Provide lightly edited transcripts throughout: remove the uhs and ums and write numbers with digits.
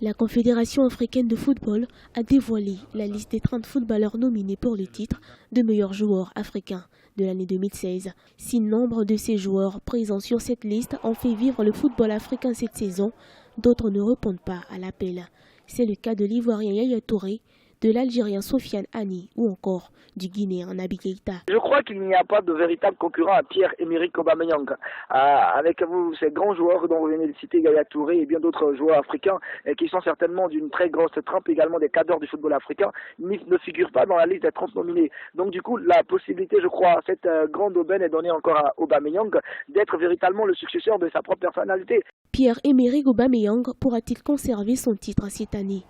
La Confédération africaine de football a dévoilé la liste des 30 footballeurs nominés pour le titre de meilleur joueur africain de l'année 2016. Si nombre de ces joueurs présents sur cette liste ont fait vivre le football africain cette saison, d'autres ne répondent pas à l'appel. C'est le cas de l'Ivoirien Yaya Touré, de l'Algérien Sofiane Hani ou encore du Guinéen Naby Keïta. Je crois qu'il n'y a pas de véritable concurrent à Pierre-Emerick Aubameyang. Avec vous, ces grands joueurs dont vous venez de citer, Yaya Touré et bien d'autres joueurs africains qui sont certainement d'une très grosse trempe, également des cadres du football africain, ne figurent pas dans la liste des 30 nominés. Donc du coup, la possibilité, je crois, cette grande aubaine est donnée encore à Aubameyang d'être véritablement le successeur de sa propre personnalité. Pierre-Emerick Aubameyang pourra-t-il conserver son titre cette année?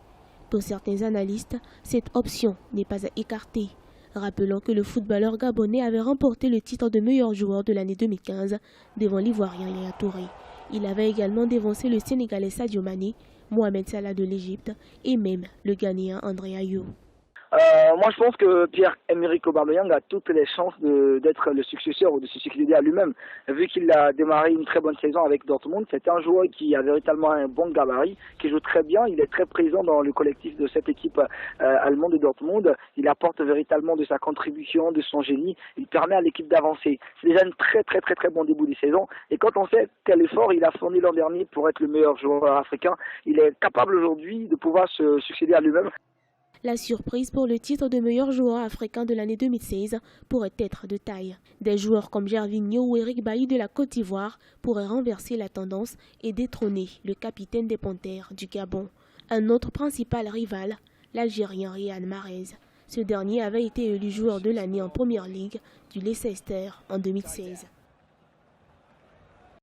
Pour certains analystes, cette option n'est pas à écarter. Rappelons que le footballeur gabonais avait remporté le titre de meilleur joueur de l'année 2015 devant l'Ivoirien Yaya Touré. Il avait également dévancé le Sénégalais Sadio Mané, Mohamed Salah de l'Égypte et même le Ghanéen André Ayew. Moi, je pense que Pierre-Emerick Aubameyang a toutes les chances d'être le successeur ou de se succéder à lui-même. Vu qu'il a démarré une très bonne saison avec Dortmund, c'est un joueur qui a véritablement un bon gabarit, qui joue très bien. Il est très présent dans le collectif de cette équipe allemande de Dortmund. Il apporte véritablement de sa contribution, de son génie. Il permet à l'équipe d'avancer. C'est déjà un très bon début de saison. Et quand on sait quel effort il a fourni l'an dernier pour être le meilleur joueur africain, il est capable aujourd'hui de pouvoir se succéder à lui-même. La surprise pour le titre de meilleur joueur africain de l'année 2016 pourrait être de taille. Des joueurs comme Gervinho ou Eric Bailly de la Côte d'Ivoire pourraient renverser la tendance et détrôner le capitaine des Panthères du Gabon. Un autre principal rival, l'Algérien Riyad Mahrez. Ce dernier avait été élu joueur de l'année en Première Ligue du Leicester en 2016.